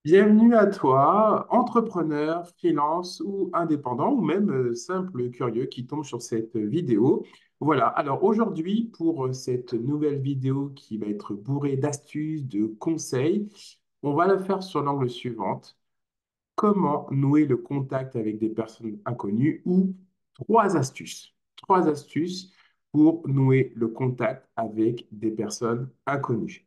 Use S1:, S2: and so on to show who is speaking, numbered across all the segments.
S1: Bienvenue à toi, entrepreneur, freelance ou indépendant ou même simple curieux qui tombe sur cette vidéo. Voilà, alors aujourd'hui pour cette nouvelle vidéo qui va être bourrée d'astuces, de conseils, on va la faire sur l'angle suivante. Comment nouer le contact avec des personnes inconnues ou trois astuces. Trois astuces pour nouer le contact avec des personnes inconnues.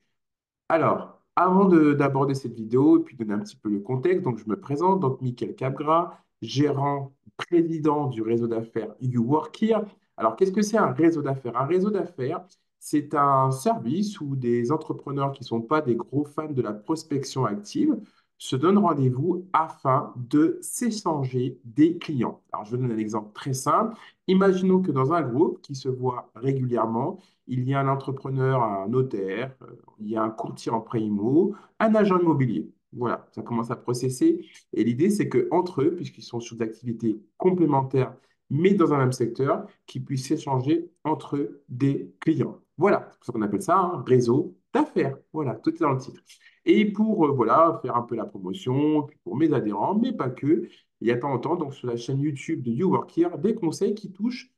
S1: Alors, avant d'aborder cette vidéo et puis donner un petit peu le contexte, donc je me présente, donc Mickaël Capgras, gérant, président du réseau d'affaires You Work Here. Alors, qu'est-ce que c'est un réseau d'affaires? Un réseau d'affaires, c'est un service où des entrepreneurs qui ne sont pas des gros fans de la prospection active se donnent rendez-vous afin de s'échanger des clients. Alors, je donne un exemple très simple. Imaginons que dans un groupe qui se voit régulièrement, il y a un entrepreneur, un notaire, il y a un courtier en prêt immo, un agent immobilier. Voilà, ça commence à processer. Et l'idée, c'est qu'entre eux, puisqu'ils sont sur des activités complémentaires, mais dans un même secteur, qu'ils puissent échanger entre eux des clients. Voilà, c'est pour ça qu'on appelle ça un réseau d'affaires. Voilà, tout est dans le titre. Et pour voilà, faire un peu la promotion, puis pour mes adhérents, mais pas que, il y a de temps en temps, donc sur la chaîne YouTube de You Work Here, des conseils qui touchent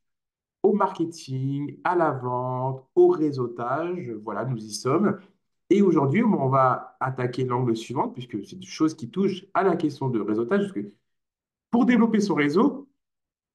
S1: au marketing, à la vente, au réseautage. Voilà, nous y sommes. Et aujourd'hui, on va attaquer l'angle suivant, puisque c'est des choses qui touchent à la question de réseautage. Parce que pour développer son réseau,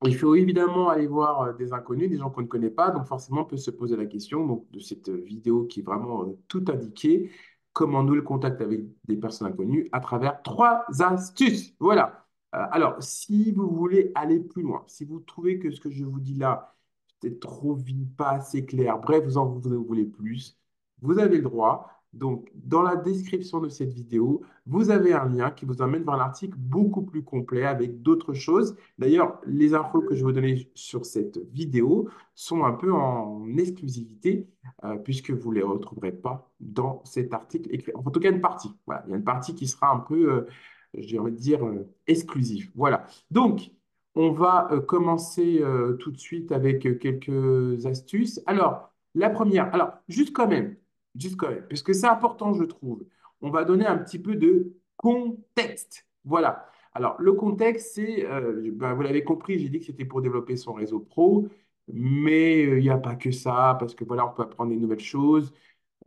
S1: il faut évidemment aller voir des inconnus, des gens qu'on ne connaît pas. Donc forcément, on peut se poser la question donc, de cette vidéo qui est vraiment tout indiquée. Comment nouer le contact avec des personnes inconnues à travers trois astuces. Voilà. Alors, si vous voulez aller plus loin, si vous trouvez que ce que je vous dis là, c'est trop vite, pas assez clair, bref, vous en voulez plus, vous avez le droit. Donc, dans la description de cette vidéo, vous avez un lien qui vous emmène vers un article beaucoup plus complet avec d'autres choses. D'ailleurs, les infos que je vais vous donner sur cette vidéo sont un peu en exclusivité puisque vous ne les retrouverez pas dans cet article écrit. En tout cas, une partie. Voilà, il y a une partie qui sera un peu, j'ai envie de dire, exclusive. Voilà. Donc, on va commencer tout de suite avec quelques astuces. Alors, la première, alors, juste quand même, parce que c'est important, je trouve. On va donner un petit peu de contexte. Voilà. Alors, le contexte, c'est, ben, vous l'avez compris, j'ai dit que c'était pour développer son réseau pro, mais il n'y a pas que ça, parce que voilà, on peut apprendre des nouvelles choses.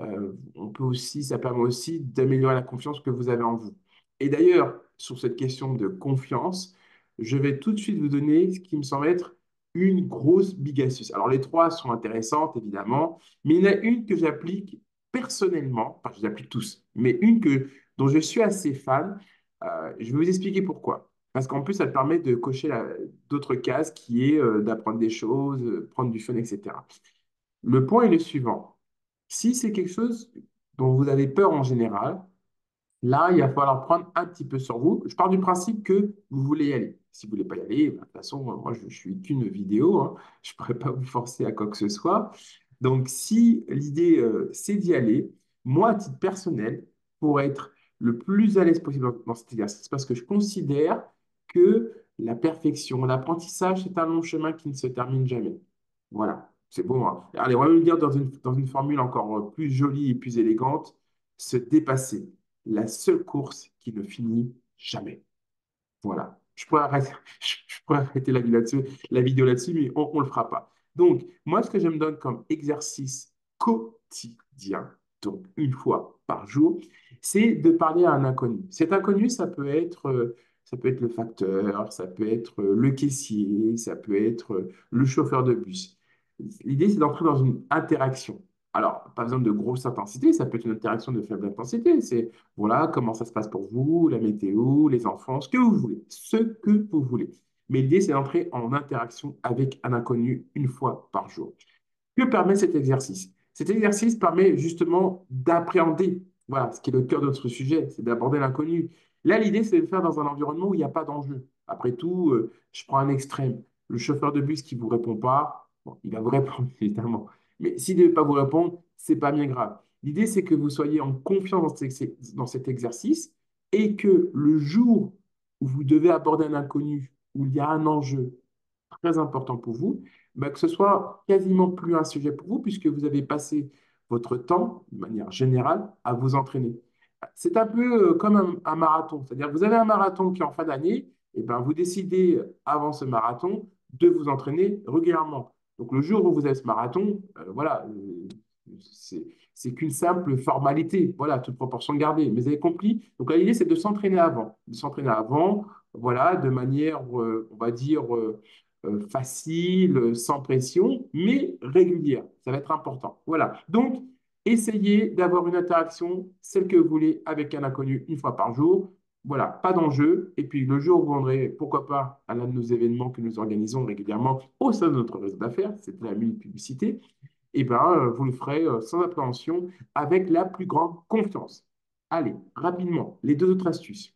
S1: On peut aussi, ça permet aussi d'améliorer la confiance que vous avez en vous. Et d'ailleurs, sur cette question de confiance, je vais tout de suite vous donner ce qui me semble être une grosse big astuce. Alors, les trois sont intéressantes, évidemment, mais il y en a une que j'applique personnellement, enfin, je les applique tous, mais dont je suis assez fan. Je vais vous expliquer pourquoi. Parce qu'en plus, ça te permet de cocher d'autres cases qui est d'apprendre des choses, prendre du fun, etc. Le point est le suivant. Si c'est quelque chose dont vous avez peur en général, là, il va falloir prendre un petit peu sur vous. Je pars du principe que vous voulez y aller. Si vous ne voulez pas y aller, ben, de toute façon, moi, je ne suis qu'une vidéo, hein. Je ne pourrais pas vous forcer à quoi que ce soit. Donc, si l'idée, c'est d'y aller, moi, à titre personnel, pour être le plus à l'aise possible dans cet exercice, parce que je considère que la perfection, l'apprentissage, c'est un long chemin qui ne se termine jamais. Voilà, c'est bon, hein. Allez, on va le dire dans une formule encore plus jolie et plus élégante, se dépasser. La seule course qui ne finit jamais. Voilà. Je pourrais arrêter la vidéo là-dessus, mais on ne le fera pas. Donc, moi, ce que je me donne comme exercice quotidien, donc une fois par jour, c'est de parler à un inconnu. Cet inconnu, ça peut être le facteur, ça peut être le caissier, ça peut être le chauffeur de bus. L'idée, c'est d'entrer dans une interaction. Alors, pas besoin de grosse intensité, ça peut être une interaction de faible intensité. C'est voilà comment ça se passe pour vous, la météo, les enfants, ce que vous voulez, ce que vous voulez. Mais l'idée, c'est d'entrer en interaction avec un inconnu une fois par jour. Que permet cet exercice? Cet exercice permet justement d'appréhender, voilà, ce qui est le cœur de notre sujet, c'est d'aborder l'inconnu. Là, l'idée, c'est de le faire dans un environnement où il n'y a pas d'enjeu. Après tout, je prends un extrême. Le chauffeur de bus qui ne vous répond pas, bon, il va vous répondre, évidemment. Mais s'il ne veut pas vous répondre, c'est pas bien grave. L'idée, c'est que vous soyez en confiance dans cet exercice et que le jour où vous devez aborder un inconnu, où il y a un enjeu très important pour vous, bah, que ce soit quasiment plus un sujet pour vous puisque vous avez passé votre temps, de manière générale, à vous entraîner. c'est un peu comme un marathon. C'est-à-dire, vous avez un marathon qui est en fin d'année, et ben, vous décidez avant ce marathon de vous entraîner régulièrement. Donc, le jour où vous avez ce marathon, voilà, c'est, c'est qu'une simple formalité, voilà, toute proportion gardée. Mais vous avez compris? Donc, là, l'idée, c'est de s'entraîner avant, voilà, de manière, on va dire, facile, sans pression, mais régulière. Ça va être important. Voilà. Donc, essayez d'avoir une interaction, celle que vous voulez, avec un inconnu une fois par jour. Voilà, pas d'enjeu. Et puis le jour où vous vendrez, pourquoi pas, à l'un de nos événements que nous organisons régulièrement au sein de notre réseau d'affaires, c'est la mini-publicité, et ben, vous le ferez sans appréhension, avec la plus grande confiance. Allez, rapidement, les deux autres astuces.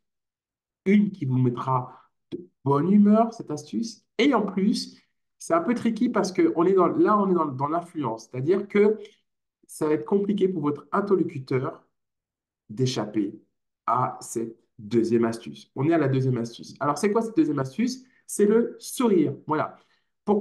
S1: Une qui vous mettra de bonne humeur, cette astuce. Et en plus, c'est un peu tricky parce que on est dans l'influence. C'est-à-dire que ça va être compliqué pour votre interlocuteur d'échapper à cette deuxième astuce. On est à la deuxième astuce. Alors, c'est quoi cette deuxième astuce? C'est le sourire. Voilà.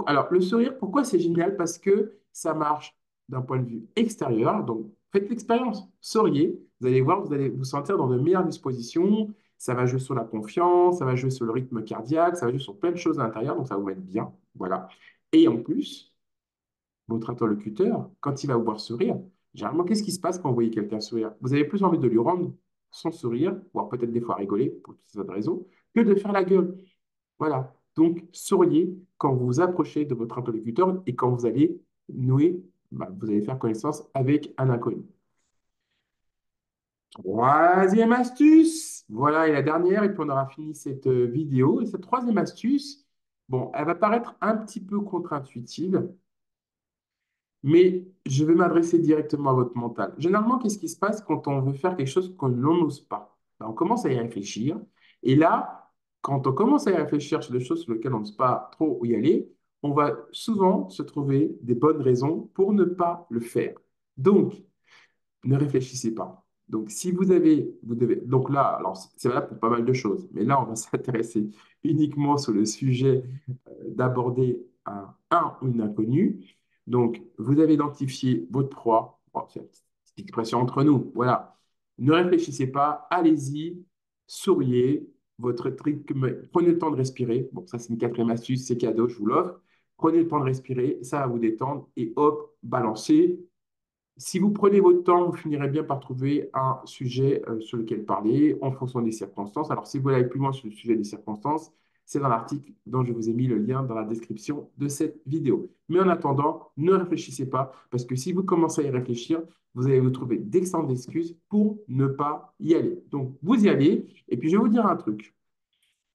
S1: Alors, le sourire, pourquoi c'est génial? Parce que ça marche d'un point de vue extérieur. Donc, faites l'expérience. Souriez. Vous allez voir, vous allez vous sentir dans de meilleures dispositions. Ça va jouer sur la confiance, ça va jouer sur le rythme cardiaque, ça va jouer sur plein de choses à l'intérieur. Donc, ça va vous mettre bien. Voilà. Et en plus, votre interlocuteur, quand il va vous voir sourire, généralement, qu'est-ce qui se passe quand vous voyez quelqu'un sourire? Vous avez plus envie de lui rendre son sourire, voire peut-être des fois rigoler, pour toutes ces raisons, que de faire la gueule. Voilà. Donc, souriez quand vous vous approchez de votre interlocuteur et quand vous allez nouer, vous allez faire connaissance avec un inconnu. Troisième astuce, voilà, et la dernière, et puis on aura fini cette vidéo. Et cette troisième astuce, bon, elle va paraître un petit peu contre-intuitive, mais je vais m'adresser directement à votre mental. Généralement, qu'est-ce qui se passe quand on veut faire quelque chose qu'on n'ose pas? Ben, on commence à y réfléchir. Et là, quand on commence à y réfléchir sur des choses sur lesquelles on n'ose pas trop y aller, on va souvent se trouver des bonnes raisons pour ne pas le faire. Donc, ne réfléchissez pas. Donc, si vous avez, vous devez, donc là, alors c'est valable pour pas mal de choses, mais là, on va s'intéresser uniquement sur le sujet d'aborder un ou une inconnue. Donc, vous avez identifié votre proie. Bon, c'est une petite expression entre nous. Voilà. Ne réfléchissez pas, allez-y, souriez, votre truc, prenez le temps de respirer. Bon, ça, c'est une quatrième astuce, c'est cadeau, je vous l'offre. Prenez le temps de respirer, ça va vous détendre et hop, balancez. Si vous prenez votre temps, vous finirez bien par trouver un sujet sur lequel parler en fonction des circonstances. Alors, si vous voulez aller plus loin sur le sujet des circonstances, c'est dans l'article dont je vous ai mis le lien dans la description de cette vidéo. Mais en attendant, ne réfléchissez pas, parce que si vous commencez à y réfléchir, vous allez vous trouver d'excellentes excuses pour ne pas y aller. Donc, vous y allez. Et puis, je vais vous dire un truc.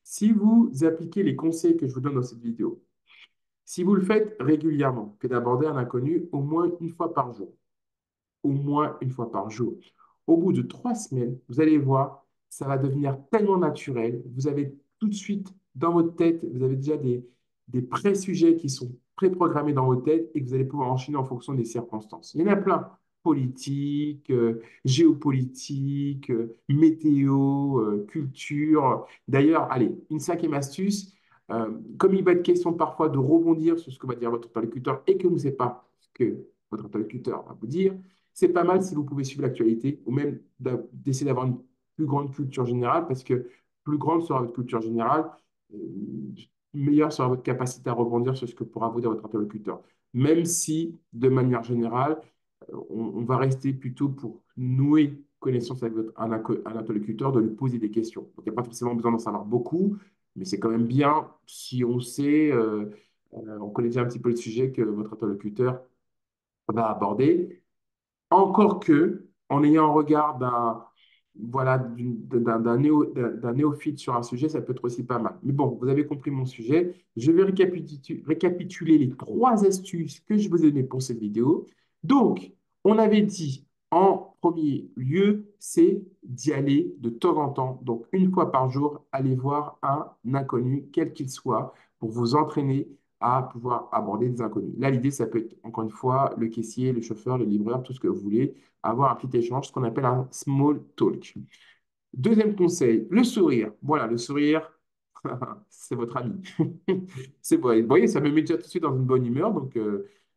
S1: Si vous appliquez les conseils que je vous donne dans cette vidéo, si vous le faites régulièrement, que d'aborder un inconnu au moins une fois par jour, au moins une fois par jour. Au bout de 3 semaines, vous allez voir, ça va devenir tellement naturel. Vous avez tout de suite dans votre tête, vous avez déjà des pré-sujets qui sont pré-programmés dans votre tête et que vous allez pouvoir enchaîner en fonction des circonstances. Il y en a plein. Politique, géopolitique, météo, culture. D'ailleurs, allez, une cinquième astuce, comme il va être question parfois de rebondir sur ce que va dire votre interlocuteur et que vous ne savez pas ce que votre interlocuteur va vous dire, c'est pas mal si vous pouvez suivre l'actualité ou même d'essayer d'avoir une plus grande culture générale parce que plus grande sera votre culture générale, euh, meilleure sera votre capacité à rebondir sur ce que pourra vous dire votre interlocuteur. Même si, de manière générale, on va rester plutôt pour nouer connaissance avec un interlocuteur, de lui poser des questions. Donc, il n'y a pas forcément besoin d'en savoir beaucoup, mais c'est quand même bien si on sait, on connaît déjà un petit peu le sujet que votre interlocuteur va aborder. Encore que, en ayant un regard voilà, d'un néophyte sur un sujet, ça peut être aussi pas mal. Mais bon, vous avez compris mon sujet. Je vais récapituler les trois astuces que je vous ai données pour cette vidéo. Donc, on avait dit en premier lieu, c'est d'y aller de temps en temps. Donc, une fois par jour, allez voir un inconnu, quel qu'il soit, pour vous entraîner à pouvoir aborder des inconnus. Là, l'idée, ça peut être, encore une fois, le caissier, le chauffeur, le livreur, tout ce que vous voulez, avoir un petit échange, ce qu'on appelle un small talk. Deuxième conseil, le sourire. Voilà, le sourire, c'est votre ami. C'est bon. Vous voyez, ça me met déjà tout de suite dans une bonne humeur, donc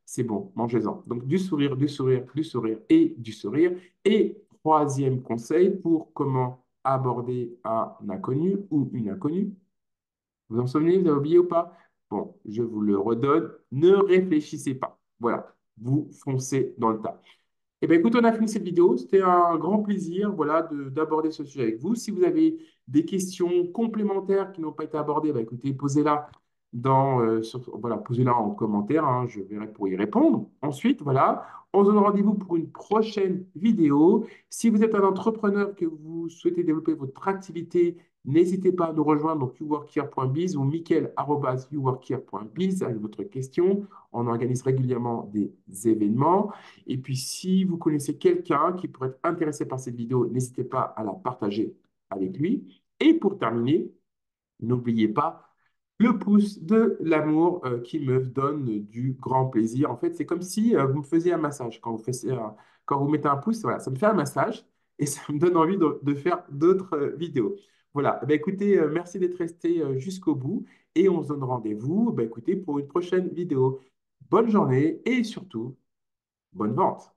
S1: c'est bon, mangez-en. Donc, du sourire, du sourire, du sourire et du sourire. Et troisième conseil pour comment aborder un inconnu ou une inconnue. Vous en souvenez, vous avez oublié ou pas? Bon, je vous le redonne. Ne réfléchissez pas. Voilà, vous foncez dans le tas. Eh bien, écoute, on a fini cette vidéo. C'était un grand plaisir, voilà, d'aborder ce sujet avec vous. Si vous avez des questions complémentaires qui n'ont pas été abordées, bah, écoutez, posez-la voilà, posez-la en commentaire, hein, je verrai pour y répondre. Ensuite, voilà, on se donne rendez-vous pour une prochaine vidéo. Si vous êtes un entrepreneur que vous souhaitez développer votre activité, n'hésitez pas à nous rejoindre donc youworkhere.biz ou michael@youworkhere.biz avec votre question. On organise régulièrement des événements. Et puis, si vous connaissez quelqu'un qui pourrait être intéressé par cette vidéo, n'hésitez pas à la partager avec lui. Et pour terminer, n'oubliez pas le pouce de l'amour qui me donne du grand plaisir. En fait, c'est comme si vous me faisiez un massage. Quand vous mettez un pouce, voilà, ça me fait un massage et ça me donne envie de faire d'autres vidéos. Voilà. Eh ben, écoutez, merci d'être resté jusqu'au bout et on se donne rendez-vous, écoutez, pour une prochaine vidéo. Bonne journée et surtout, bonne vente.